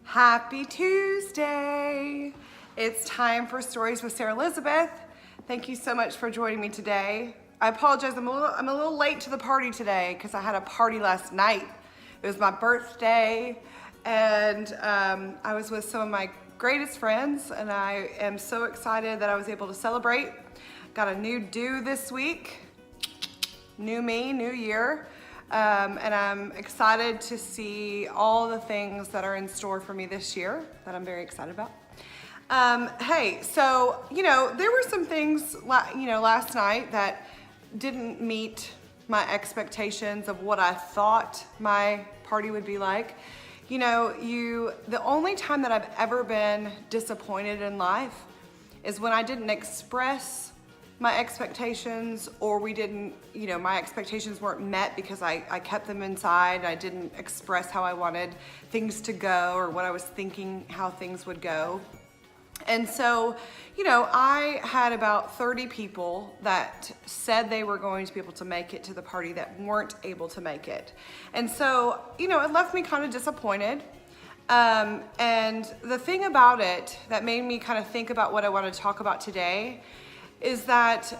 Happy Tuesday! It's time for Stories with Sarah Lizabeth. Thank you so much for joining me today. I apologize, I'm a little late to the party today because I had a party last night. It was my birthday and I was with some of my greatest friends and I am so excited that I was able to celebrate. Got a new do this week. New me, new year. And I'm excited to see all the things that are in store for me this year that I'm very excited about. Hey, so, there were some things, last night that didn't meet my expectations of what I thought my party would be like. The only time that I've ever been disappointed in life is when I didn't express my expectations, or my expectations weren't met because I kept them inside. I didn't express how I wanted things to go or what I was thinking how things would go. And so, I had about 30 people that said they were going to be able to make it to the party that weren't able to make it. And so, it left me kind of disappointed. And the thing about it that made me kind of think about what I want to talk about today is that,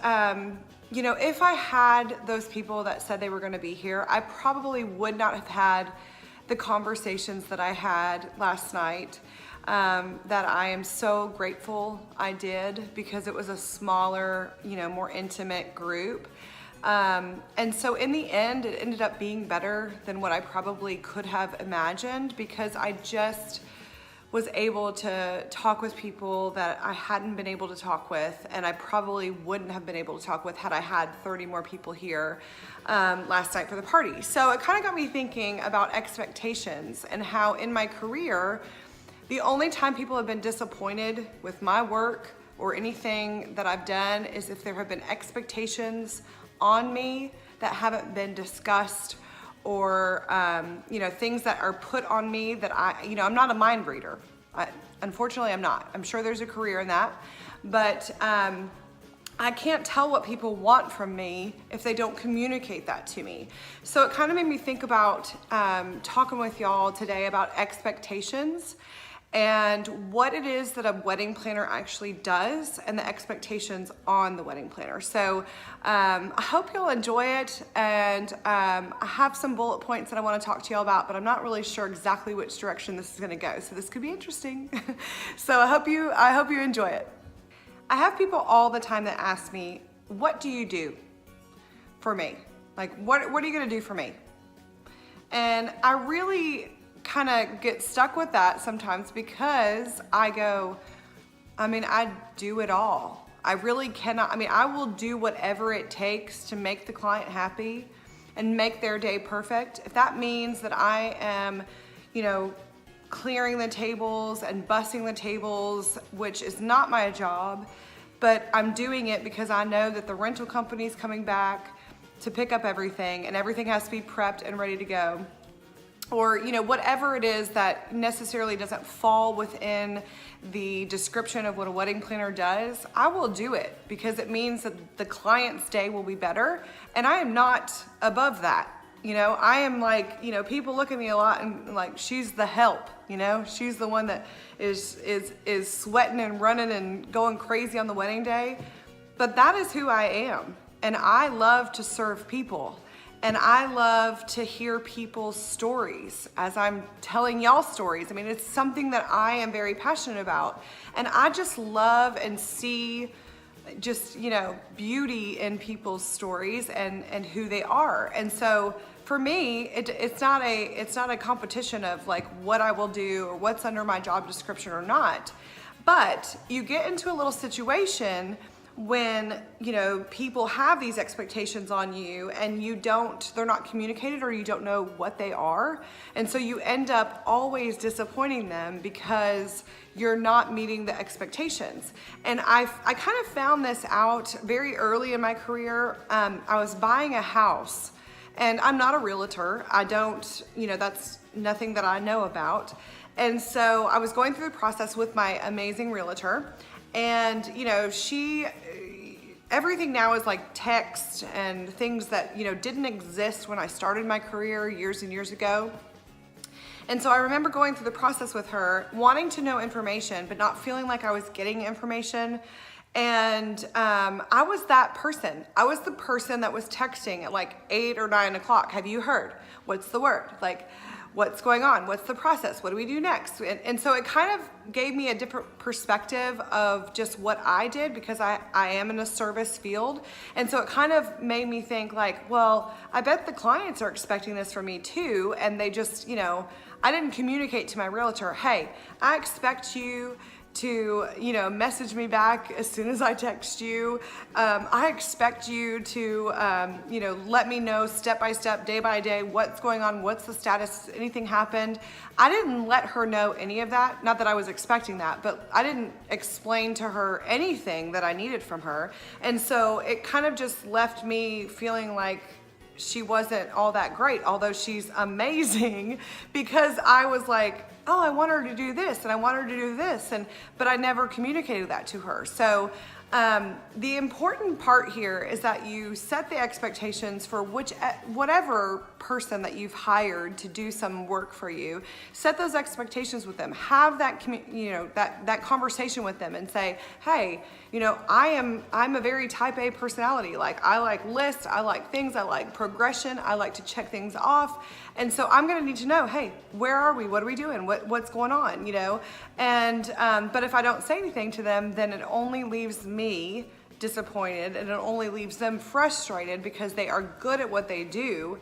if I had those people that said they were going to be here, I probably would not have had the conversations that I had last night, that I am so grateful I did, because it was a smaller, more intimate group. And so in the end, it ended up being better than what I probably could have imagined, because I just was able to talk with people that I hadn't been able to talk with, and I probably wouldn't have been able to talk with had I had 30 more people here last night for the party. So it kind of got me thinking about expectations and how in my career, the only time people have been disappointed with my work or anything that I've done is if there have been expectations on me that haven't been discussed, or things that are put on me that I'm not a mind reader. Unfortunately, I'm not. I'm sure there's a career in that, but I can't tell what people want from me if they don't communicate that to me. So it kind of made me think about talking with y'all today about expectations and what it is that a wedding planner actually does and the expectations on the wedding planner. So I hope you'll enjoy it, and I have some bullet points that I want to talk to y'all about, but I'm not really sure exactly which direction this is going to go. So this could be interesting. So I hope you enjoy it. I have people all the time that ask me, what do you do for me? Like, what are you going to do for me? And I really kind of get stuck with that sometimes, because I do it all. I really cannot, I will do whatever it takes to make the client happy and make their day perfect. If that means that I am, clearing the tables and bussing the tables, which is not my job, but I'm doing it because I know that the rental company's coming back to pick up everything and everything has to be prepped and ready to go. Or, whatever it is that necessarily doesn't fall within the description of what a wedding planner does, I will do it because it means that the client's day will be better. And I am not above that. I am like, people look at me a lot and like, she's the help, she's the one that is sweating and running and going crazy on the wedding day. But that is who I am. And I love to serve people. And I love to hear people's stories as I'm telling y'all stories. It's something that I am very passionate about. And I just love and see just, beauty in people's stories and who they are. And so for me, it's not a competition of like what I will do or what's under my job description or not. But you get into a little situation when, people have these expectations on you and they're not communicated, or you don't know what they are. And so you end up always disappointing them because you're not meeting the expectations. And I kind of found this out very early in my career. I was buying a house, and I'm not a realtor. I don't, that's nothing that I know about. And so I was going through the process with my amazing realtor, and everything now is like text and things that didn't exist when I started my career years and years ago. And so I remember going through the process with her, wanting to know information, but not feeling like I was getting information. And I was that person. I was the person that was texting at like 8 or 9 o'clock. Have you heard? What's the word? Like, what's going on? What's the process? What do we do next? And so it kind of gave me a different perspective of just what I did, because I am in a service field. And so it kind of made me think like, well, I bet the clients are expecting this from me too. And they just, I didn't communicate to my realtor, hey, I expect you to, message me back as soon as I text you. I expect you to, let me know step by step, day by day, what's going on, what's the status, anything happened. I didn't let her know any of that. Not that I was expecting that, but I didn't explain to her anything that I needed from her. And so it kind of just left me feeling like she wasn't all that great, although she's amazing, because I was like, oh, I want her to do this and I want her to do this, but I never communicated that to her. So the important part here is that you set the expectations for whatever person that you've hired to do some work for you. Set those expectations with them. Have that that conversation with them and say, hey, I'm a very type A personality. Like, I like lists, I like things, I like progression, I like to check things off. And so I'm gonna need to know, hey, where are we? What are we doing? What's going on? And but if I don't say anything to them, then it only leaves me disappointed, and it only leaves them frustrated because they are good at what they do,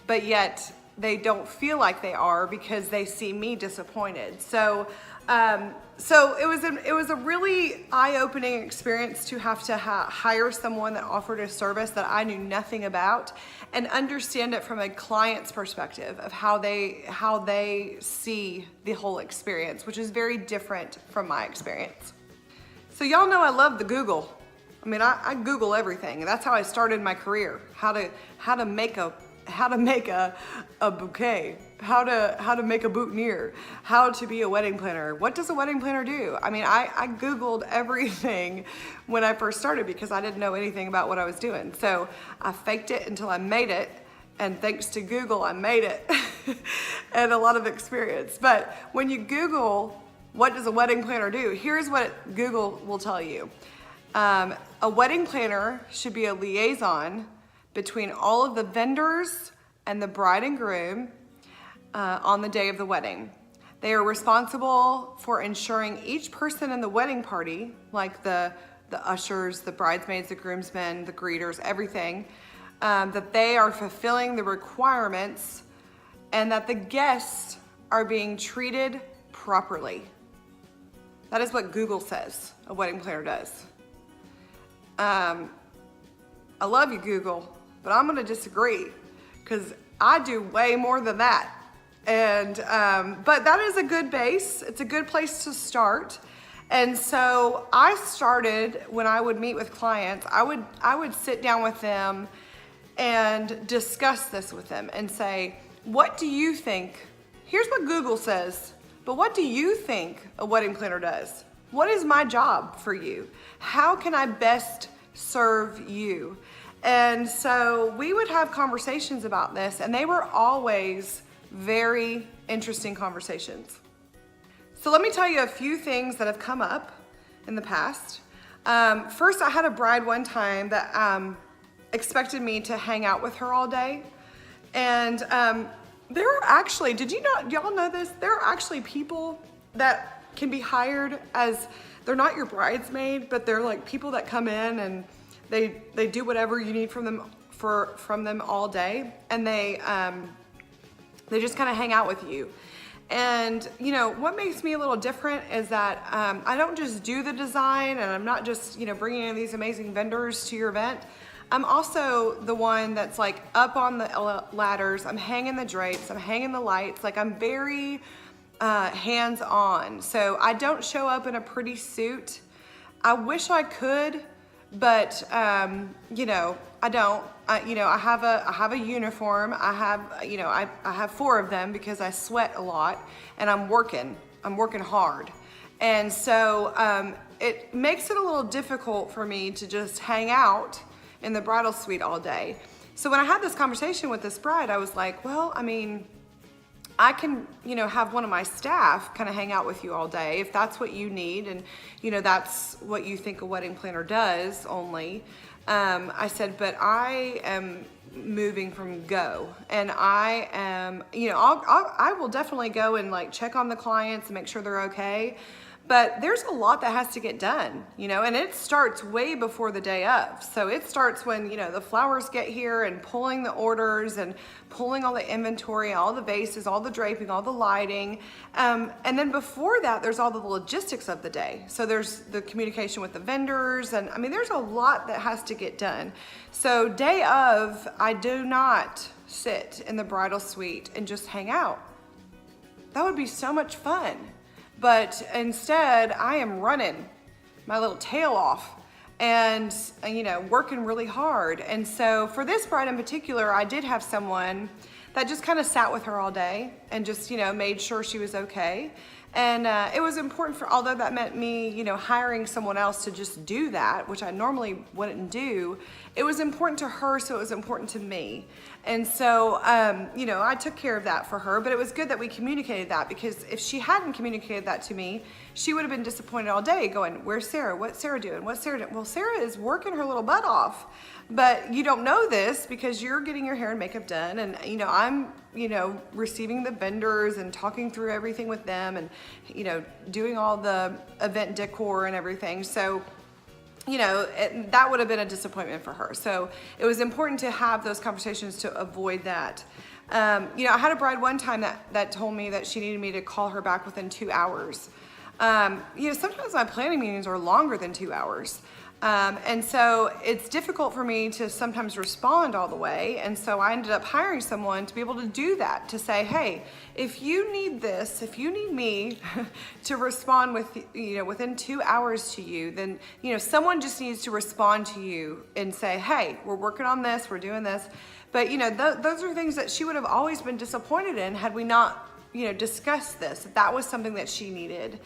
but yet they don't feel like they are because they see me disappointed. So it was a really eye-opening experience to have to hire someone that offered a service that I knew nothing about, and understand it from a client's perspective of how they see the whole experience, which is very different from my experience. So y'all know I love the Google. I mean, I Google everything. That's how I started my career. How to make a bouquet, how to make a boutonniere, how to be a wedding planner. What does a wedding planner do? I mean, I Googled everything when I first started because I didn't know anything about what I was doing. So I faked it until I made it. And thanks to Google, I made it and a lot of experience. But when you Google, what does a wedding planner do? Here's what Google will tell you. A wedding planner should be a liaison between all of the vendors and the bride and groom on the day of the wedding. They are responsible for ensuring each person in the wedding party, like the ushers, the bridesmaids, the groomsmen, the greeters, everything, that they are fulfilling the requirements and that the guests are being treated properly. That is what Google says a wedding planner does. I love you, Google, but I'm gonna disagree because I do way more than that. And but that is a good base. It's a good place to start. And so I started, when I would meet with clients, I would sit down with them and discuss this with them and say, what do you think? Here's what Google says, but what do you think a wedding planner does? What is my job for you? How can I best serve you? And so we would have conversations about this, and they were always very interesting conversations. So let me tell you a few things that have come up in the past. First, I had a bride one time that expected me to hang out with her all day. And there are actually, y'all know this? There are actually people that can be hired as, they're not your bridesmaid, but they're like people that come in and they do whatever you need from them all day, and they just kind of hang out with you. And what makes me a little different is that I don't just do the design, and I'm not just bringing in these amazing vendors to your event. I'm also the one that's like up on the ladders. I'm hanging the drapes. I'm hanging the lights. Like, I'm very hands-on. So I don't show up in a pretty suit. I wish I could, but I don't. I have a uniform. I have 4 of them because I sweat a lot, and I'm working hard. And so it makes it a little difficult for me to just hang out in the bridal suite all day. So when I had this conversation with this bride, I was like, well, I mean, I can, have one of my staff kind of hang out with you all day if that's what you need, and that's what you think a wedding planner does only. I said, but I am moving from go, and I am, I will definitely go and like check on the clients and make sure they're okay. But there's a lot that has to get done, and it starts way before the day of. So it starts when, the flowers get here and pulling the orders and pulling all the inventory, all the vases, all the draping, all the lighting. And then before that, there's all the logistics of the day. So there's the communication with the vendors. And I mean, there's a lot that has to get done. So day of, I do not sit in the bridal suite and just hang out. That would be so much fun. But instead, I am running my little tail off and, working really hard. And so for this bride in particular, I did have someone that just kind of sat with her all day and just, made sure she was okay. And it was important although that meant me, hiring someone else to just do that, which I normally wouldn't do, it was important to her, so it was important to me. And so, I took care of that for her, but it was good that we communicated that, because if she hadn't communicated that to me, she would have been disappointed all day going, where's Sarah? What's Sarah doing? What's Sarah doing? Well, Sarah is working her little butt off, but you don't know this because you're getting your hair and makeup done. And, I'm, receiving the vendors and talking through everything with them and, doing all the event decor and everything. So, that would have been a disappointment for her. So it was important to have those conversations to avoid that. I had a bride one time that told me that she needed me to call her back within 2 hours. Sometimes my planning meetings are longer than 2 hours. And so it's difficult for me to sometimes respond all the way. And so I ended up hiring someone to be able to do that, to say, hey, if you need this, if you need me to respond within 2 hours to you, then, someone just needs to respond to you and say, hey, we're working on this, we're doing this. But, those are things that she would have always been disappointed in had we not, discussed this. That was something that she needed.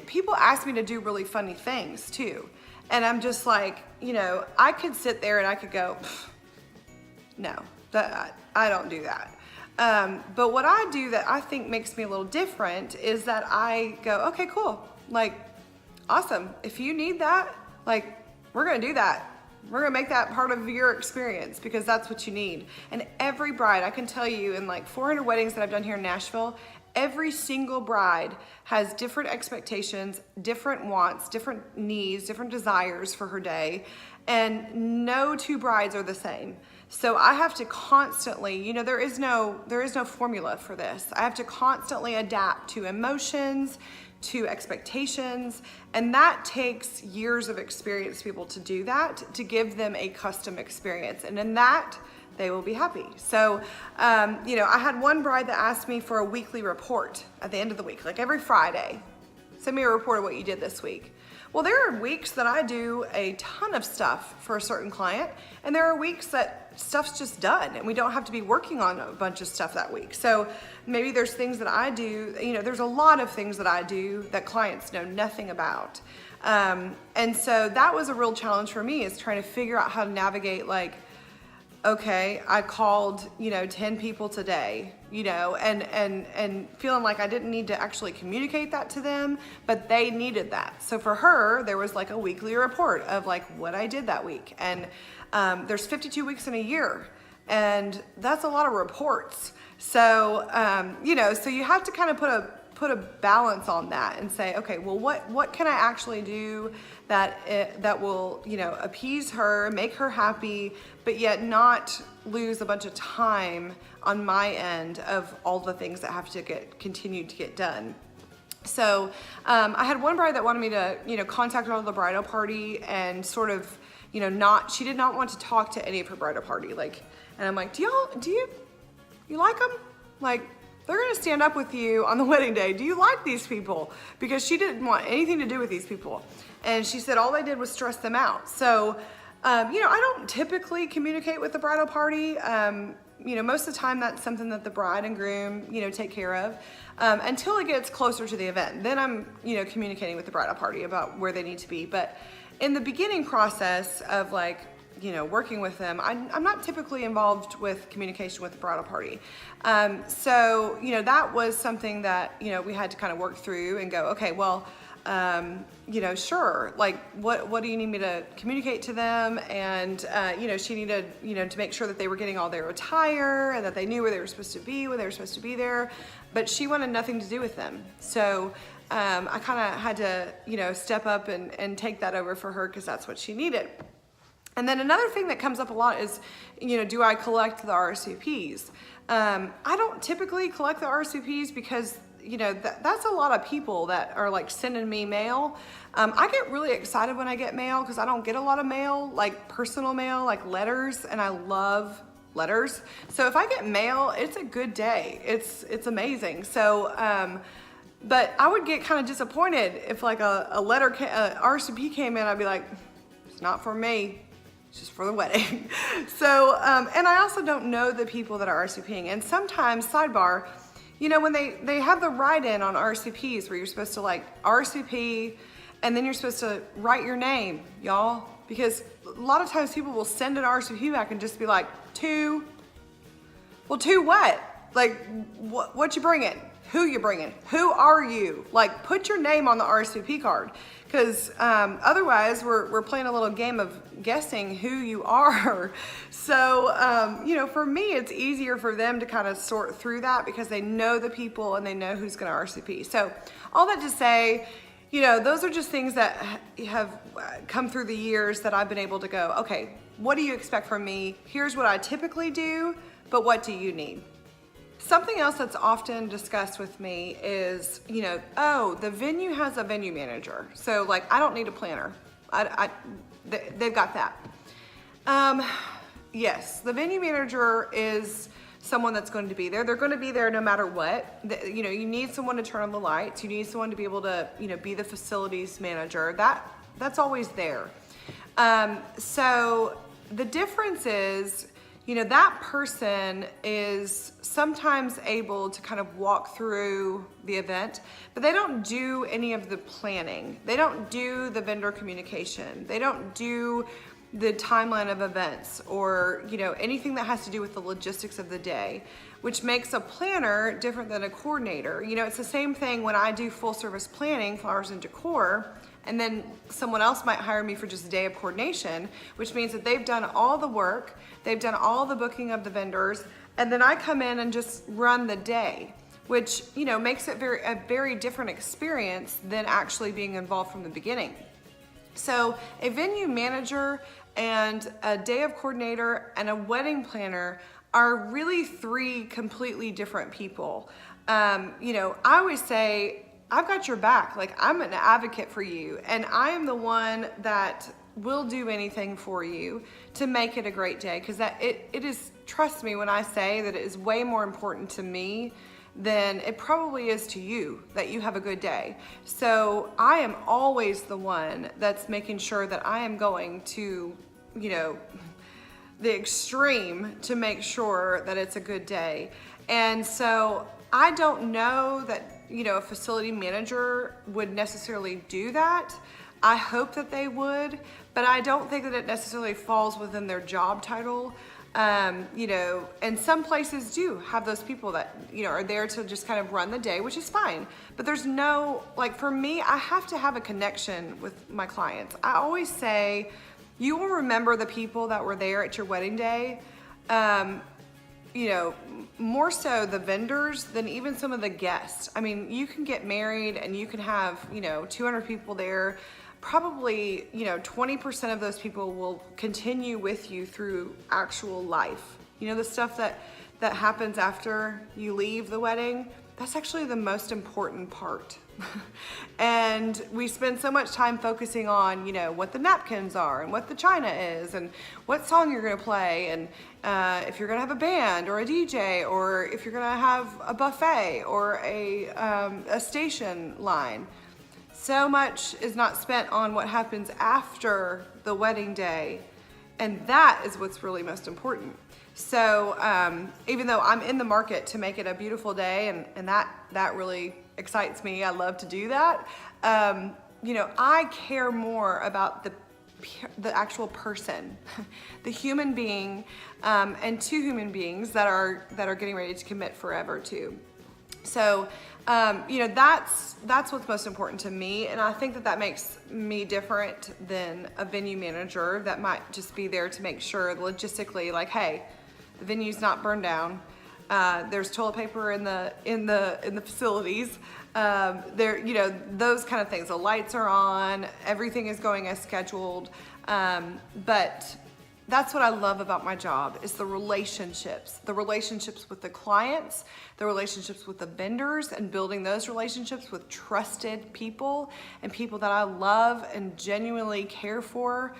People ask me to do really funny things too. And I'm just like, I could sit there and I could go, no, I don't do that. But what I do that I think makes me a little different is that I go, okay, cool. Like, awesome. If you need that, like, we're going to do that. We're going to make that part of your experience because that's what you need. And every bride, I can tell you, in like 400 weddings that I've done here in Nashville, every single bride has different expectations, different wants, different needs, different desires for her day, and no two brides are the same. So I have to constantly, there is no formula for this. I have to constantly adapt to emotions, to expectations, and that takes years of experience to be able to do that, to give them a custom experience. And in that, they will be happy. So, I had one bride that asked me for a weekly report at the end of the week, like every Friday. Send me a report of what you did this week. Well, there are weeks that I do a ton of stuff for a certain client, and there are weeks that stuff's just done and we don't have to be working on a bunch of stuff that week. So maybe there's things that I do, there's a lot of things that I do that clients know nothing about. And so that was a real challenge for me, is trying to figure out how to navigate, like, okay, I called, 10 people today, and feeling like I didn't need to actually communicate that to them, but they needed that. So for her, there was like a weekly report of like what I did that week. And there's 52 weeks in a year, and that's a lot of reports. So, so you have to kind of put a balance on that and say, okay, well, what can I actually do that will, appease her, make her happy, but yet not lose a bunch of time on my end of all the things that have to continue to get done. So I had one bride that wanted me to, contact her on the bridal party and sort of, she did not want to talk to any of her bridal party. Like, and I'm like, do you like them? Like, they're gonna stand up with you on the wedding day. Do you like these people? Because she didn't want anything to do with these people. And she said all they did was stress them out. So, I don't typically communicate with the bridal party. Most of the time that's something that the bride and groom, take care of, until it gets closer to the event. Then I'm, communicating with the bridal party about where they need to be. But in the beginning process of like, working with them, I'm not typically involved with communication with the bridal party. So, that was something that, we had to kind of work through and go, okay, well, sure, like what do you need me to communicate to them? And, she needed, to make sure that they were getting all their attire and that they knew where they were supposed to be, when they were supposed to be there, but she wanted nothing to do with them. So, I kind of had to, step up and take that over for her because that's what she needed. And then another thing that comes up a lot is, do I collect the RSVPs? I don't typically collect the RSVPs because, that's a lot of people that are like sending me mail. I get really excited when I get mail because I don't get a lot of mail, like personal mail, like letters, and I love letters. So if I get mail, it's a good day. It's amazing. So, but I would get kind of disappointed if like a RSVP came in, I'd be like, it's not for me. It's just for the wedding. So, and I also don't know the people that are RSVPing. And sometimes, sidebar, when they have the write-in on RSVPs where you're supposed to like RSVP and then you're supposed to write your name, y'all, because a lot of times people will send an RSVP back and just be like, to what? Like, what you bringing? Who you bringing? Who are you? Like, put your name on the RSVP card, because otherwise we're playing a little game of guessing who you are. So, for me, it's easier for them to kind of sort through that because they know the people and they know who's going to RSVP. So, all that to say, those are just things that have come through the years that I've been able to go, okay, what do you expect from me? Here's what I typically do, but what do you need? Something else that's often discussed with me is, oh, the venue has a venue manager. So like, I don't need a planner. They've got that. Yes, the venue manager is someone that's going to be there. They're going to be there no matter what. You need someone to turn on the lights. You need someone to be able to, be the facilities manager. That's always there. So the difference is, that person is sometimes able to kind of walk through the event, but they don't do any of the planning. They don't do the vendor communication. They don't do the timeline of events or, anything that has to do with the logistics of the day, which makes a planner different than a coordinator. It's the same thing when I do full service planning, flowers and decor, and then someone else might hire me for just a day of coordination, which means that they've done all the work, they've done all the booking of the vendors, and then I come in and just run the day, which, makes it a very different experience than actually being involved from the beginning. So a venue manager and a day of coordinator and a wedding planner are really three completely different people. I always say, I've got your back. Like, I'm an advocate for you, and I am the one that will do anything for you to make it a great day, because it is, trust me when I say that it is way more important to me than it probably is to you that you have a good day. So I am always the one that's making sure that I am going to, the extreme to make sure that it's a good day. And so I don't know that, a facility manager would necessarily do that. I hope that they would, but I don't think that it necessarily falls within their job title. And some places do have those people that, are there to just kind of run the day, which is fine. But there's no, like, for me, I have to have a connection with my clients. I always say, you will remember the people that were there at your wedding day. More so the vendors than even some of the guests. I mean, you can get married and you can have, 200 people there. Probably, 20% of those people will continue with you through actual life. The stuff that happens after you leave the wedding, that's actually the most important part. And we spend so much time focusing on, what the napkins are and what the china is and what song you're gonna play and if you're gonna have a band or a DJ or if you're gonna have a buffet or a station line. So much is not spent on what happens after the wedding day, and that is what's really most important. So even though I'm in the market to make it a beautiful day, and that really excites me, I love to do that, I care more about the actual person, the human being, and two human beings that are getting ready to commit forever to. So, that's what's most important to me, and I think that makes me different than a venue manager that might just be there to make sure logistically, like, hey, the venue's not burned down. There's toilet paper in the facilities. Those kind of things. The lights are on. Everything is going as scheduled. But that's what I love about my job is the relationships with the clients, the relationships with the vendors, and building those relationships with trusted people and people that I love and genuinely care for,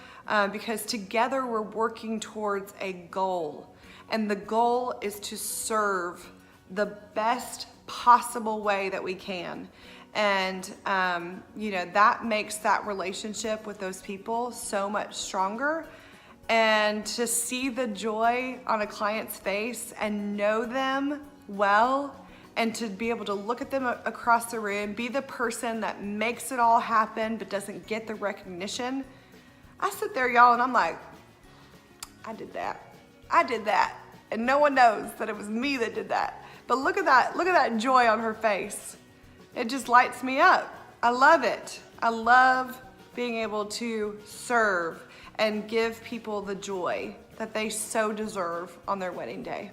because together we're working towards a goal. And the goal is to serve the best possible way that we can. And, that makes that relationship with those people so much stronger. And to see the joy on a client's face and know them well, and to be able to look at them across the room, be the person that makes it all happen but doesn't get the recognition. I sit there, y'all, and I'm like, I did that. And no one knows that it was me that did that. But look at that joy on her face. It just lights me up. I love it. I love being able to serve and give people the joy that they so deserve on their wedding day.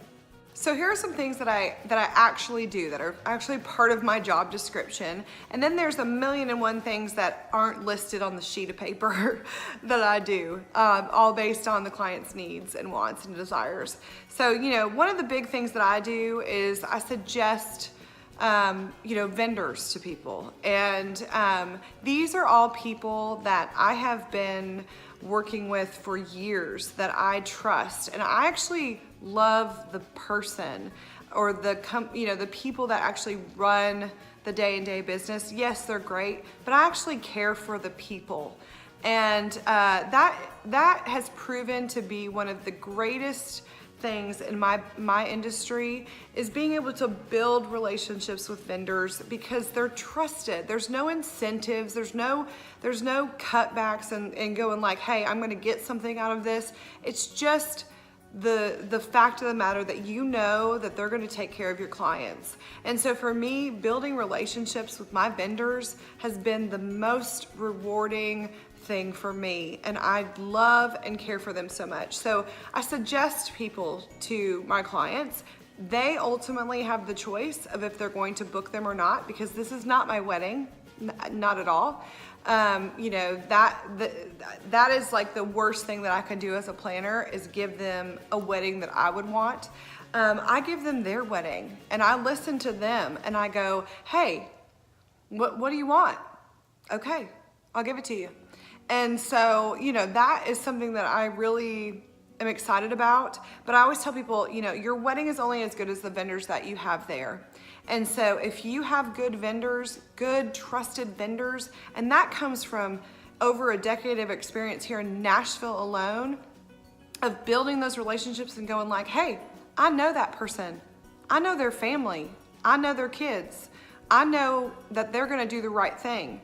So here are some things that I actually do that are actually part of my job description. And then there's 1,000,001 things that aren't listed on the sheet of paper that I do, all based on the client's needs and wants and desires. So, one of the big things that I do is I suggest vendors to people. And these are all people that I have been working with for years that I trust. And I actually love the person or the people that actually run the day-to-day business. Yes, they're great, but I actually care for the people. And that has proven to be one of the greatest things in my industry is being able to build relationships with vendors because they're trusted. There's no incentives, there's no cutbacks and going like, hey, I'm gonna get something out of this. It's just the fact of the matter that you know that they're gonna take care of your clients. And so for me, building relationships with my vendors has been the most rewarding thing for me, and I love and care for them so much. So I suggest people to my clients. They ultimately have the choice of if they're going to book them or not, because this is not my wedding, not at all. That is like the worst thing that I can do as a planner is give them a wedding that I would want. I give them their wedding and I listen to them and I go, hey, what do you want? Okay, I'll give it to you. And so, that is something that I really am excited about. But I always tell people, your wedding is only as good as the vendors that you have there. And so if you have good vendors, good trusted vendors, and that comes from over a decade of experience here in Nashville alone, of building those relationships and going like, hey, I know that person. I know their family. I know their kids. I know that they're gonna do the right thing.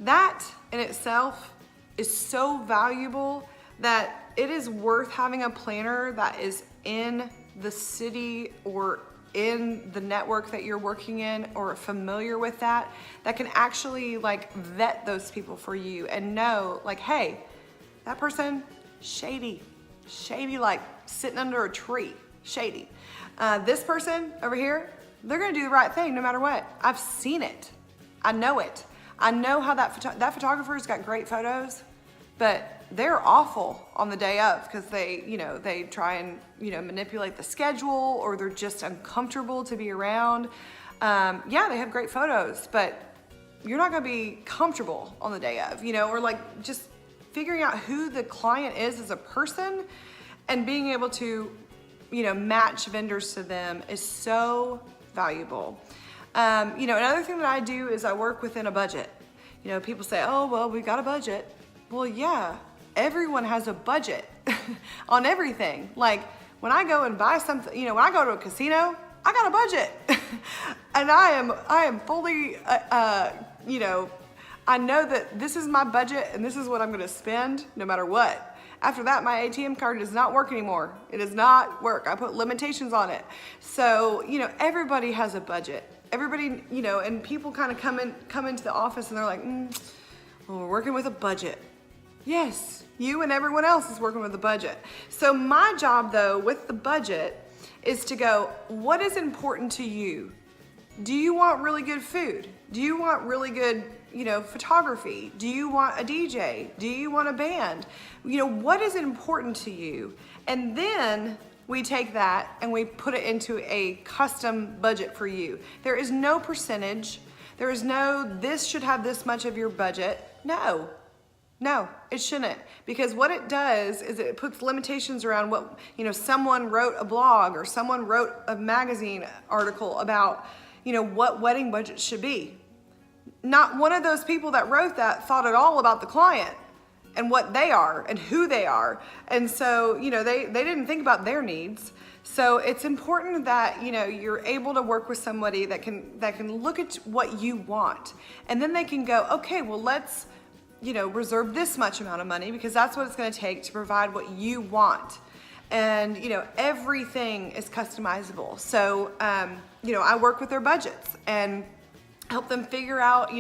That in itself is so valuable that it is worth having a planner that is in the city or in the network that you're working in or familiar with that can actually like vet those people for you and know like, hey, that person, shady, like sitting under a tree, shady. This person over here, they're gonna do the right thing no matter what. I've seen it, I know it. I know how that photographer's got great photos, but they're awful on the day of because they try and manipulate the schedule, or they're just uncomfortable to be around. Yeah, they have great photos, but you're not gonna be comfortable on the day of, or like just figuring out who the client is as a person and being able to, match vendors to them is so valuable. Another thing that I do is I work within a budget. People say, oh, well, we've got a budget. Well, yeah, everyone has a budget on everything. Like when I go and buy something, when I go to a casino, I got a budget. And I am fully, I know that this is my budget and this is what I'm gonna spend no matter what. After that, my ATM card does not work anymore. It does not work. I put limitations on it. So, everybody has a budget. Everybody, and people kind of come into the office and they're like, well, we're working with a budget. Yes, you and everyone else is working with a budget. So my job though, with the budget, is to go, what is important to you? Do you want really good food? Do you want really good, photography? Do you want a DJ? Do you want a band? What is important to you? And then we take that and we put it into a custom budget for you. There is no percentage. There is no, this should have this much of your budget. No, it shouldn't, because what it does is it puts limitations around what, someone wrote a blog or someone wrote a magazine article about, what wedding budget should be. Not one of those people that wrote that thought at all about the client and what they are and who they are. And so, they didn't think about their needs. So it's important that, you're able to work with somebody that can look at what you want. And then they can go, okay, well, let's, reserve this much amount of money because that's what it's going to take to provide what you want. And, everything is customizable. So, I work with their budgets and help them figure out,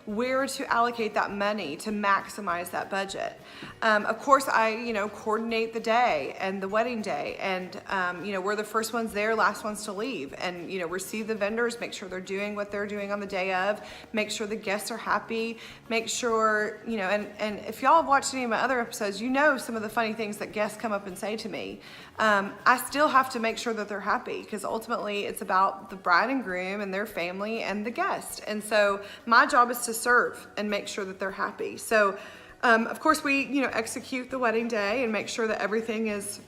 where to allocate that money to maximize that budget. Of course, I, coordinate the day and the wedding day, and, we're the first ones there, last ones to leave, and, receive the vendors, make sure they're doing what they're doing on the day of, make sure the guests are happy, make sure, and if y'all have watched any of my other episodes, some of the funny things that guests come up and say to me. I still have to make sure that they're happy because ultimately it's about the bride and groom and their family and the guest. And so my job is to serve and make sure that they're happy. So, of course we, execute the wedding day and make sure that everything is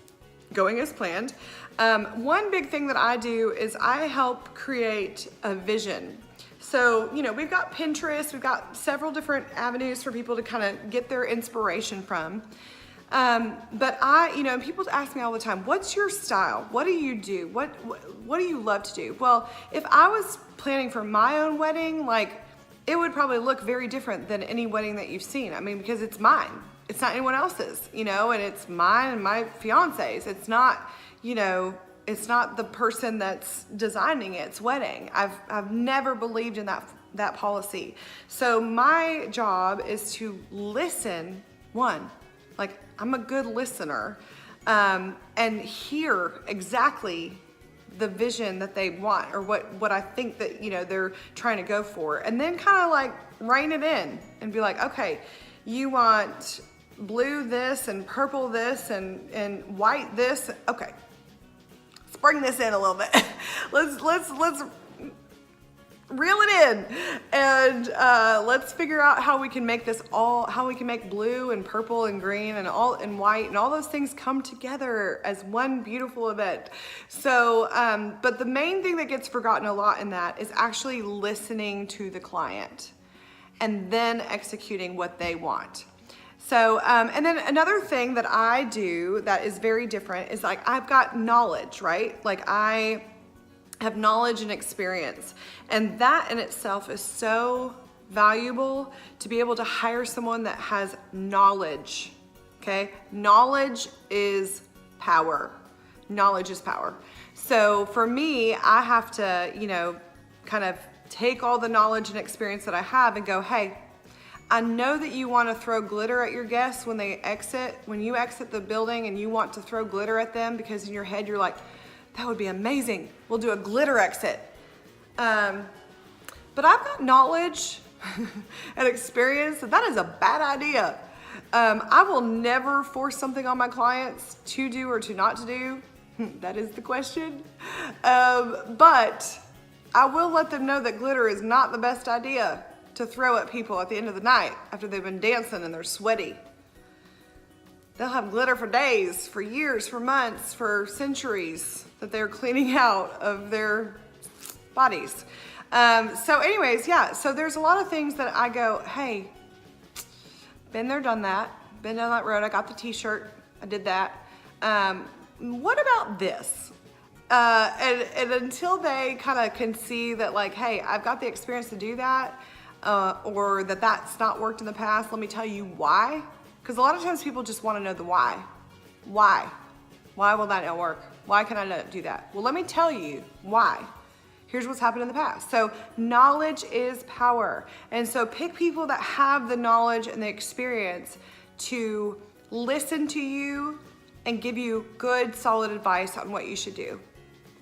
going as planned. One big thing that I do is I help create a vision. So, we've got Pinterest, we've got several different avenues for people to kind of get their inspiration from. But I, people ask me all the time, what's your style? What do you do? What do you love to do? Well, if I was planning for my own wedding, it would probably look very different than any wedding that you've seen. I mean, because it's mine. It's not anyone else's, and it's mine and my fiance's. It's not, it's not the person that's designing its wedding. I've never believed in that policy. So my job is to listen, I'm a good listener, and hear exactly the vision that they want or what I think that, they're trying to go for. And then kind of rein it in and be like, okay, you want blue this and purple this and white this. Okay, let's bring this in a little bit. let's reel it in and let's figure out how we can make how we can make blue and purple and green and white and all those things come together as one beautiful event. So, but the main thing that gets forgotten a lot in that is actually listening to the client and then executing what they want. So, and then another thing that I do that is very different is I've got knowledge, right? I have knowledge and experience. And that in itself is so valuable to be able to hire someone that has knowledge, okay? Knowledge is power. Knowledge is power. So for me, I have to, kind of take all the knowledge and experience that I have and go, hey, I know that you want to throw glitter at your guests when you exit the building and you want to throw glitter at them because in your head you're like, that would be amazing. We'll do a glitter exit. But I've got knowledge and experience that is a bad idea. I will never force something on my clients to do or to not to do. That is the question. But I will let them know that glitter is not the best idea to throw at people at the end of the night after they've been dancing and they're sweaty. They'll have glitter for days, for years, for months, for centuries that they're cleaning out of their bodies. So anyways, yeah, so there's a lot of things that I go, hey, been there, done that, been down that road, I got the t-shirt, I did that. What about this? And until they kind of can see that hey, I've got the experience to do that, or that that's not worked in the past, let me tell you why. Because a lot of times people just want to know the why. Why? Why will that not work? Why can I not do that? Well, let me tell you why. Here's what's happened in the past. So knowledge is power. And so pick people that have the knowledge and the experience to listen to you and give you good, solid advice on what you should do.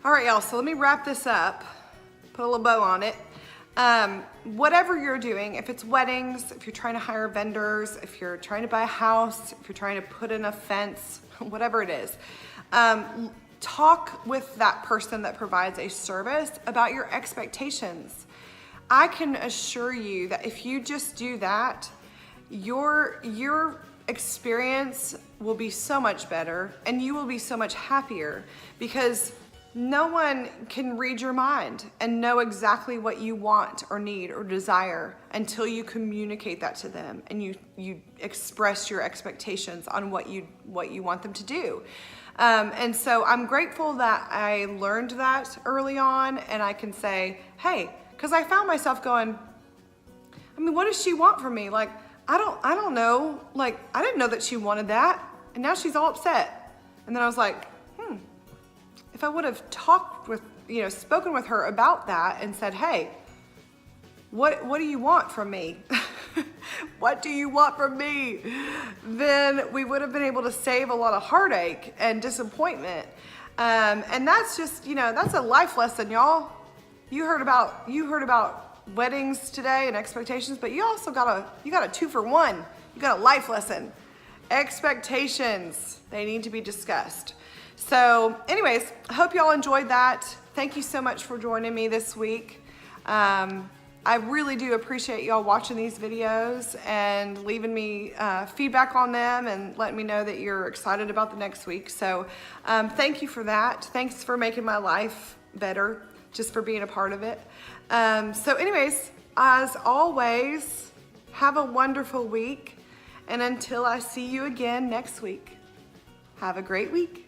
All right, y'all, so let me wrap this up, put a little bow on it. Whatever you're doing, if it's weddings, if you're trying to hire vendors, if you're trying to buy a house, if you're trying to put in a fence, whatever it is, talk with that person that provides a service about your expectations. I can assure you that if you just do that, your experience will be so much better and you will be so much happier, because no one can read your mind and know exactly what you want or need or desire until you communicate that to them and you express your expectations on what you want them to do. And so I'm grateful that I learned that early on, and I can say, hey, because I found myself going, I mean, what does she want from me? Like, I don't know. Like, I didn't know that she wanted that, and now she's all upset. And then I was like, if I would have talked with, spoken with her about that and said, hey, what do you want from me? What do you want from me? Then we would have been able to save a lot of heartache and disappointment. And that's just, that's a life lesson, y'all. You heard about weddings today and expectations, but you also got a 2-for-1. You got a life lesson. Expectations, they need to be discussed. So anyways, I hope y'all enjoyed that. Thank you so much for joining me this week. I really do appreciate y'all watching these videos and leaving me feedback on them and letting me know that you're excited about the next week. So thank you for that. Thanks for making my life better, just for being a part of it. So anyways, as always, have a wonderful week. And until I see you again next week, have a great week.